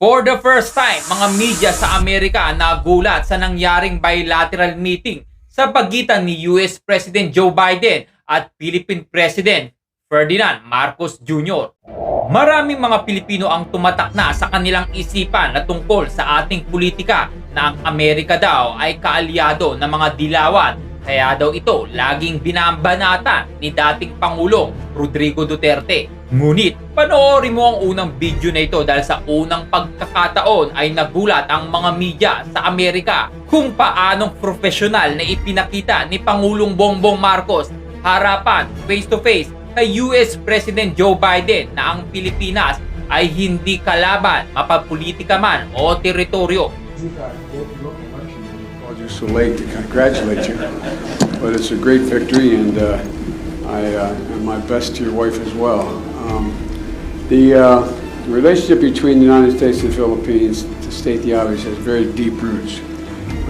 For the first time, mga media sa Amerika nagulat sa nangyaring bilateral meeting sa pagitan ni US President Joe Biden at Philippine President Ferdinand Marcos Jr. Maraming mga Pilipino ang tumatak na sa kanilang isipan na tungkol sa ating politika na ang Amerika daw ay kaalyado ng mga dilawan. Kaya daw ito laging binambanatan ni dating Pangulong Rodrigo Duterte. Ngunit panoorin mo ang unang video na ito dahil sa unang pagkakataon ay nagulat ang mga media sa Amerika kung paanong profesional na ipinakita ni Pangulong Bongbong Marcos harapan face-to-face kay US President Joe Biden na ang Pilipinas ay hindi kalaban, mapagpolitika man o teritoryo. So late to congratulate you, but it's a great victory, and and my best to your wife as well. The relationship between the United States and the Philippines, to state the obvious, has very deep roots.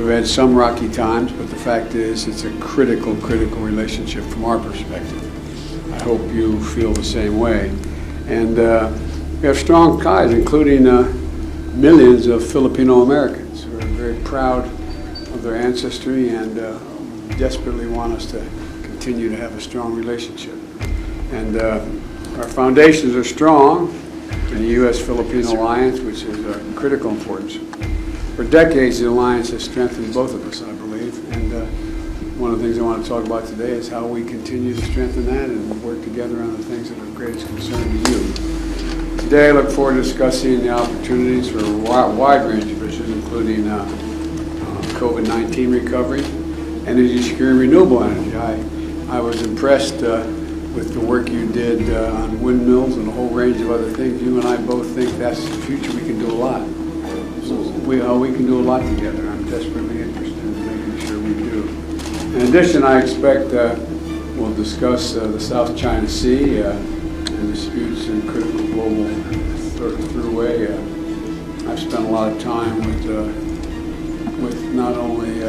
We've had some rocky times, but the fact is it's a critical relationship from our perspective. I hope you feel the same way. And we have strong ties, including millions of Filipino Americans who are very proud of their ancestry and desperately want us to continue to have a strong relationship. And our foundations are strong in the U.S.-Philippine alliance, which is of critical importance. For decades, the alliance has strengthened both of us, I believe. And one of the things I want to talk about today is how we continue to strengthen that and work together on the things that are of greatest concern to you. Today, I look forward to discussing the opportunities for a wide range of issues, including COVID-19 recovery, energy security, renewable energy. I was impressed with the work you did on windmills and a whole range of other things. You and I both think that's the future. We can do a lot. We can do a lot together. I'm desperately interested in making sure we do. In addition, I expect we'll discuss the South China Sea and disputes in critical global throughway. I've spent a lot of time with not only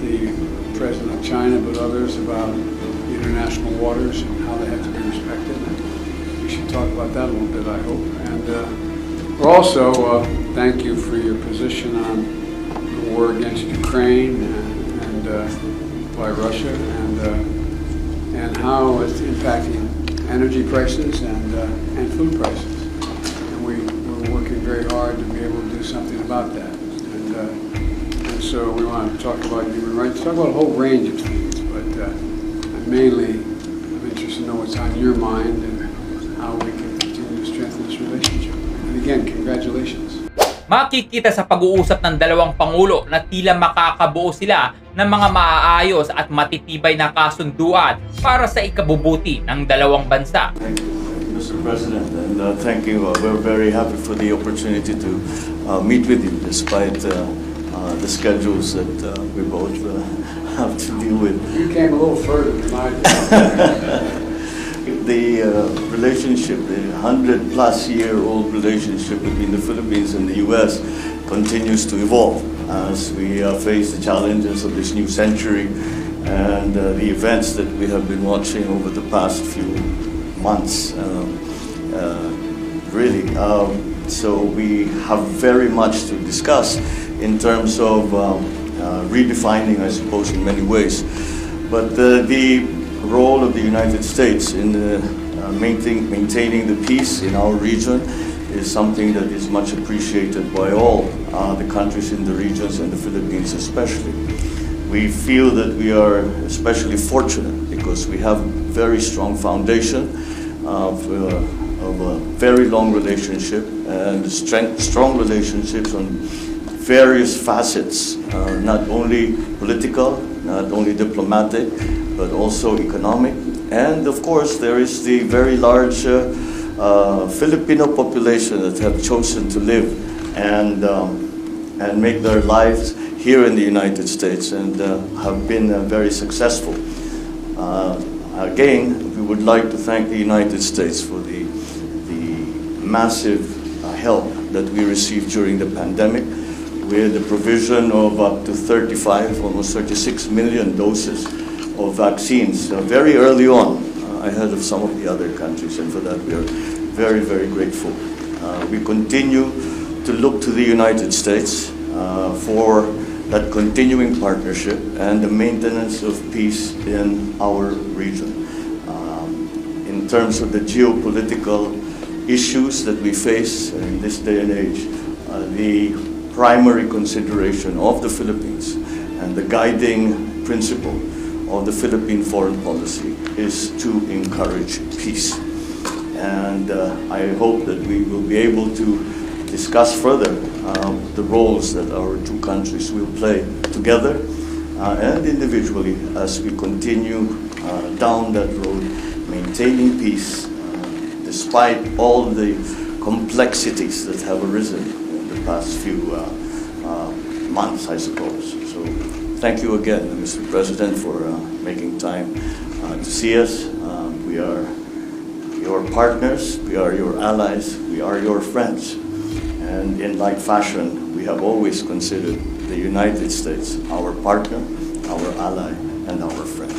the President of China, but others about the international waters and how they have to be respected. We should talk about that a little bit, I hope. And we're also, thank you for your position on the war against Ukraine and by Russia, and how it's impacting energy prices and food prices. And we're working very hard to be able to do something about that. And so we want to talk about human rights, talk about a whole range of things, but I'm interested to know what's on your mind and how we can continue to strengthen this relationship. And again, congratulations. Makikita sa pag-uusap ng dalawang pangulo na tila makakabuo sila ng mga maaayos at matitibay na kasunduan para sa ikabubuti ng dalawang bansa. Thank you, Mr. President, and thank you. We're very happy for the opportunity to meet with you despite the schedules that we both have to deal with. You came a little further than I did. The relationship, the 100-plus-year-old relationship between the Philippines and the U.S. continues to evolve as we face the challenges of this new century and the events that we have been watching over the past few months. So we have very much to discuss in terms of redefining, I suppose, in many ways. But the role of the United States in maintaining the peace in our region is something that is much appreciated by all the countries in the regions and the Philippines especially. We feel that we are especially fortunate because we have very strong foundation of a very long relationship and strong relationships on various facets, not only political, not only diplomatic, but also economic. And of course, there is the very large Filipino population that have chosen to live and make their lives here in the United States and have been very successful. Again, we would like to thank the United States for the massive help that we received during the pandemic with the provision of up to almost 36 million doses of vaccines very early on, ahead of some of the other countries, and for that we are very, very grateful. We continue to look to the United States for that continuing partnership and the maintenance of peace in our region. In terms of the geopolitical issues that we face in this day and age, the primary consideration of the Philippines and the guiding principle of the Philippine foreign policy is to encourage peace. And I hope that we will be able to discuss further the roles that our two countries will play together and individually as we continue down that road, maintaining peace despite all the complexities that have arisen in the past few months, I suppose. So thank you again, Mr. President, for making time to see us. We are your partners, we are your allies, we are your friends. And in like fashion, we have always considered the United States our partner, our ally, and our friend.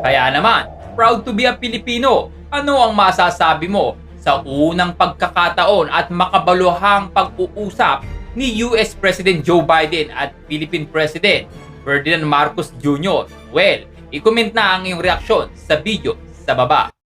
Kaya naman, proud to be a Pilipino. Ano ang masasabi mo sa unang pagkakataon at makabaluhang pag-uusap ni US President Joe Biden at Philippine President Ferdinand Marcos Jr.? Well, i-comment na ang iyong reaksyon sa video sa baba.